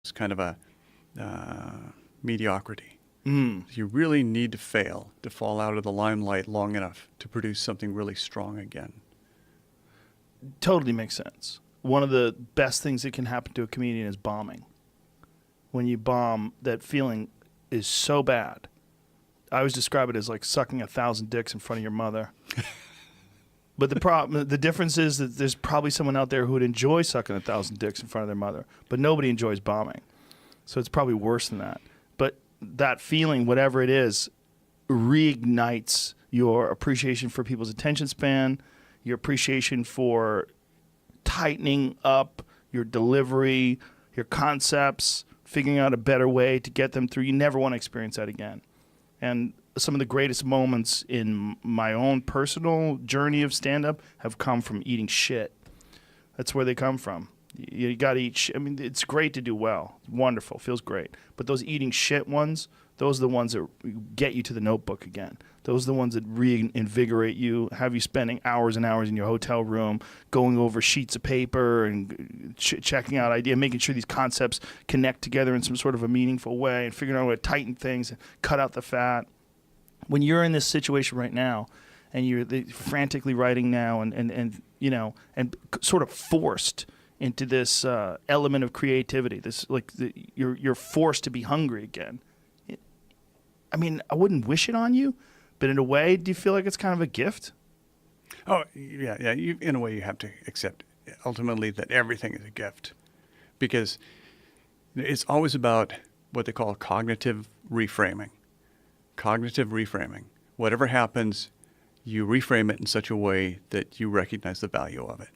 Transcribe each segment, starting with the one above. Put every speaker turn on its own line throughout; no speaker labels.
It's kind of a mediocrity.
Mm.
You really need to fail to fall out of the limelight long enough to produce something really strong again.
Totally makes sense. One of the best things that can happen to a comedian is bombing. When you bomb, that feeling is so bad. I always describe it as like sucking 1,000 dicks in front of your mother. But the difference is that there's probably someone out there who would enjoy sucking 1,000 dicks in front of their mother, but nobody enjoys bombing. So it's probably worse than that. But that feeling, whatever it is, reignites your appreciation for people's attention span, your appreciation for tightening up your delivery, your concepts, figuring out a better way to get them through. You never want to experience that again. And some of the greatest moments in my own personal journey of stand-up have come from eating shit. That's where they come from. You got to eat shit. I mean, it's great to do well. It's wonderful. Feels great. But those eating shit ones, those are the ones that get you to the Notebook again. Those are the ones that reinvigorate you, have you spending hours and hours in your hotel room, going over sheets of paper and checking out ideas, making sure these concepts connect together in some sort of a meaningful way, and figuring out how to tighten things and cut out the fat. When you're in this situation right now, and you're frantically writing now, and you know, and sort of forced into this element of creativity, this you're forced to be hungry again. I mean, I wouldn't wish it on you, but in a way, do you feel like it's kind of a gift?
Oh, yeah. In a way, you have to accept ultimately that everything is a gift, because it's always about what they call cognitive reframing. Cognitive reframing. Whatever happens, you reframe it in such a way that you recognize the value of it.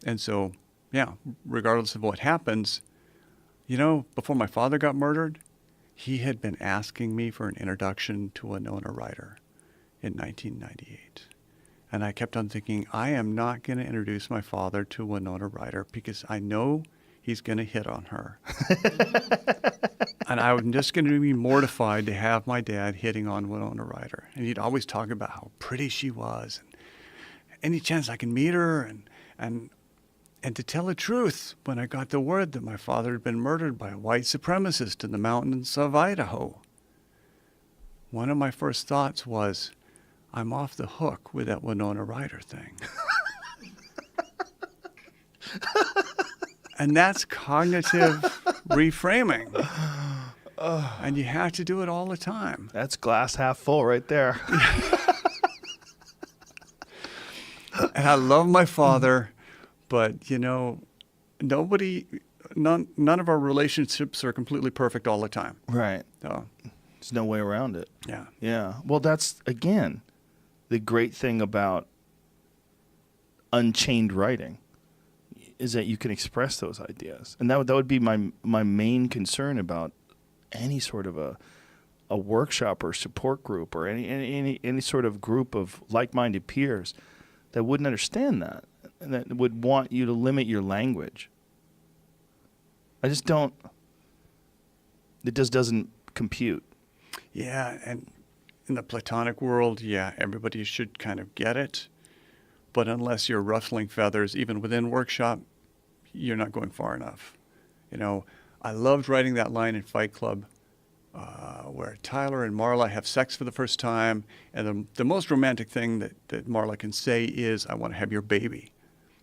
And so, yeah, regardless of what happens, you know, before my father got murdered, he had been asking me for an introduction to Winona Ryder in 1998. And I kept on thinking, I am not going to introduce my father to Winona Ryder because I know he's going to hit on her. And I'm just going to be mortified to have my dad hitting on Winona Ryder. And he'd always talk about how pretty she was. And any chance I can meet her. And to tell the truth, when I got the word that my father had been murdered by a white supremacist in the mountains of Idaho, one of my first thoughts was, I'm off the hook with that Winona Ryder thing. And that's cognitive reframing. And you have to do it all the time.
That's glass half full right there.
And I love my father, but, you know, none of our relationships are completely perfect all the time.
Right.
So,
There's no way around it.
yeah.
Yeah. Well, that's, again, the great thing about unchained writing is that you can express those ideas. And that would be my main concern about any sort of a workshop or support group or any sort of group of like-minded peers that wouldn't understand that and that would want you to limit your language. I just don't. It just doesn't compute.
Yeah, and in the Platonic world, yeah, everybody should kind of get it. But unless you're ruffling feathers, even within workshop, you're not going far enough. You know, I loved writing that line in Fight Club where Tyler and Marla have sex for the first time, and the most romantic thing that Marla can say is, I want to have your baby.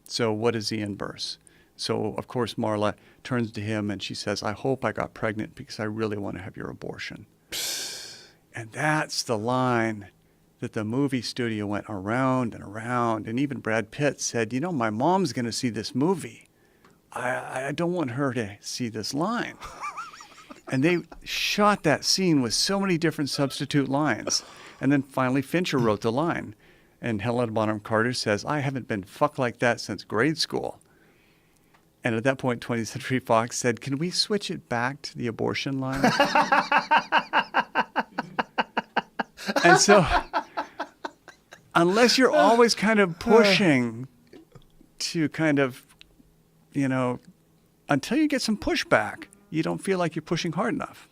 So what is the inverse? So, of course, Marla turns to him and she says, I hope I got pregnant because I really want to have your abortion. And that's the line that the movie studio went around and around. And even Brad Pitt said, you know, my mom's going to see this movie. I don't want her to see this line. And they shot that scene with so many different substitute lines. And then finally Fincher wrote the line. And Helena Bonham Carter says, I haven't been fucked like that since grade school. And at that point, 20th Century Fox said, can we switch it back to the abortion line? And so, unless you're always kind of pushing to kind of, you know, until you get some pushback, you don't feel like you're pushing hard enough.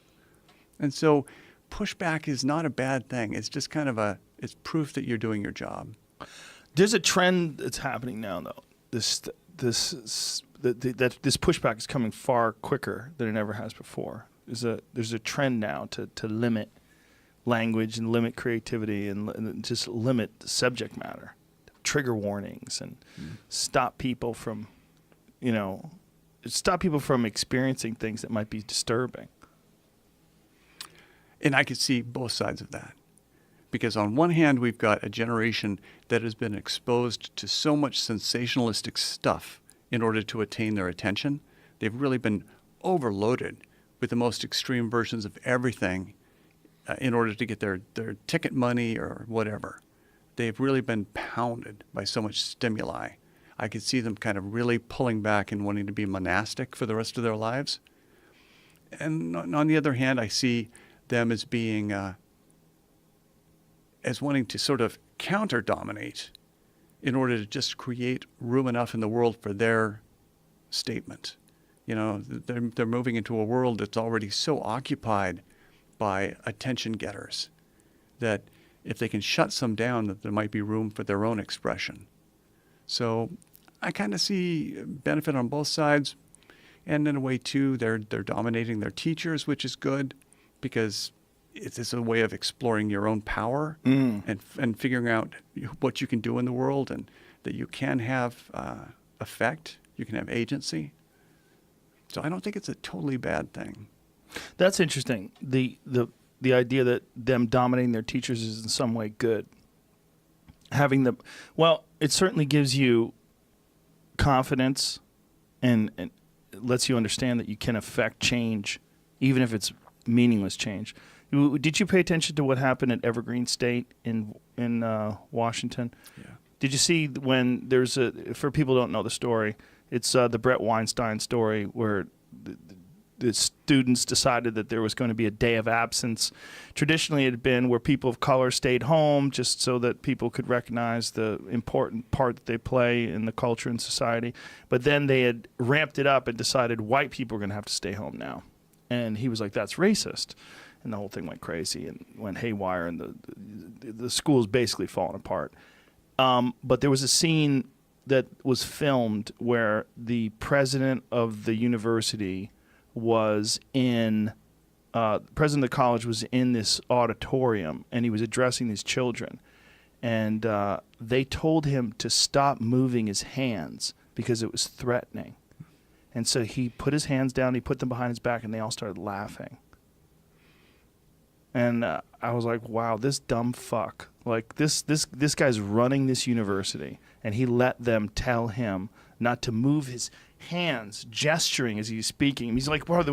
And so pushback is not a bad thing. It's just kind of it's proof that you're doing your job.
There's a trend that's happening now, though. this pushback is coming far quicker than it ever has before. There's a trend now to limit language and limit creativity and just limit subject matter, trigger warnings, and stop people from experiencing things that might be disturbing.
And I could see both sides of that. Because on one hand, we've got a generation that has been exposed to so much sensationalistic stuff in order to attain their attention. They've really been overloaded with the most extreme versions of everything in order to get their ticket money or whatever. They've really been pounded by so much stimuli. I could see them kind of really pulling back and wanting to be monastic for the rest of their lives. And on the other hand, I see them as being, as wanting to sort of counter-dominate in order to just create room enough in the world for their statement. They're moving into a world that's already so occupied by attention getters that if they can shut some down, that there might be room for their own expression. So I kind of see benefit on both sides. And in a way, too, they're dominating their teachers, which is good because it's a way of exploring your own power and figuring out what you can do in the world and that you can have effect, you can have agency. So I don't think it's a totally bad thing.
That's interesting. The idea that them dominating their teachers is in some way good. It certainly gives you confidence and lets you understand that you can affect change, even if it's meaningless change. Did you pay attention to what happened at Evergreen State in Washington?
Yeah.
Did you see when for people who don't know the story, it's the Brett Weinstein story where the students decided that there was going to be a day of absence. Traditionally, it had been where people of color stayed home just so that people could recognize the important part that they play in the culture and society. But then they had ramped it up and decided white people are going to have to stay home now. And he was like, that's racist. And the whole thing went crazy and went haywire, and the school's basically falling apart. But there was a scene that was filmed where the president of the university was president of the college was in this auditorium, and he was addressing these children. And they told him to stop moving his hands because it was threatening. And so he put his hands down, he put them behind his back, and they all started laughing. And I was like, wow, this dumb fuck. Like, this guy's running this university, and he let them tell him not to move his hands, gesturing as he's speaking. He's like one of the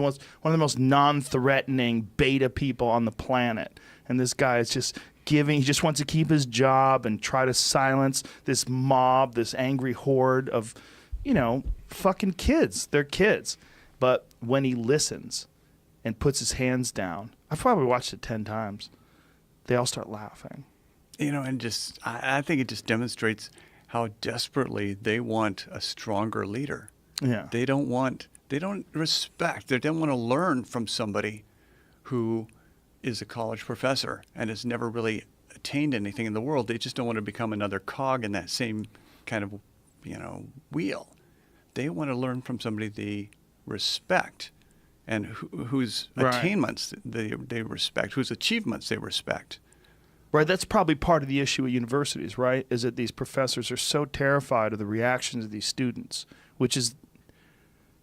most non-threatening beta people on the planet. And this guy is just he just wants to keep his job and try to silence this mob, this angry horde of, fucking kids. They're kids. But when he listens and puts his hands down, I've probably watched it 10 times, they all start laughing.
And just, I think it just demonstrates how desperately they want a stronger leader.
Yeah.
They don't respect, they don't want to learn from somebody who is a college professor and has never really attained anything in the world. They just don't want to become another cog in that same kind of, wheel. They want to learn from somebody they respect and whose attainments they respect, whose achievements they respect.
Right, that's probably part of the issue at universities, right? Is that these professors are so terrified of the reactions of these students, which is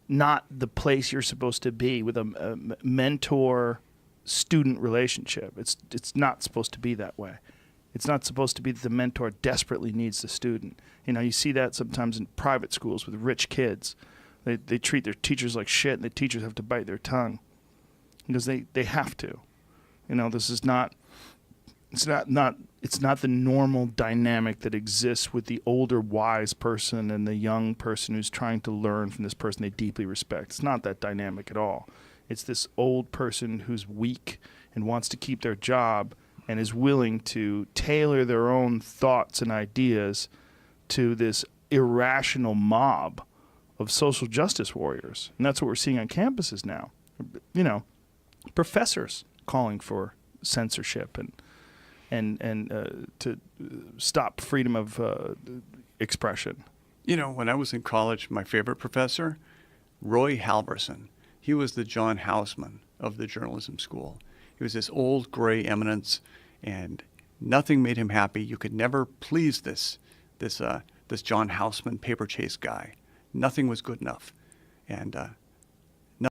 not the place you're supposed to be with a mentor-student relationship. It's not supposed to be that way. It's not supposed to be that the mentor desperately needs the student. You see that sometimes in private schools with rich kids. They treat their teachers like shit, and the teachers have to bite their tongue because they have to. This is not. It's not the normal dynamic that exists with the older wise person and the young person who's trying to learn from this person they deeply respect. It's not that dynamic at all. It's this old person who's weak and wants to keep their job and is willing to tailor their own thoughts and ideas to this irrational mob of social justice warriors. And that's what we're seeing on campuses now. Professors calling for censorship and to stop freedom of expression.
You know, when I was in college, my favorite professor, Roy Halverson, he was the John Houseman of the journalism school. He was this old gray eminence, and nothing made him happy. You could never please this John Houseman paper chase guy. Nothing was good enough. And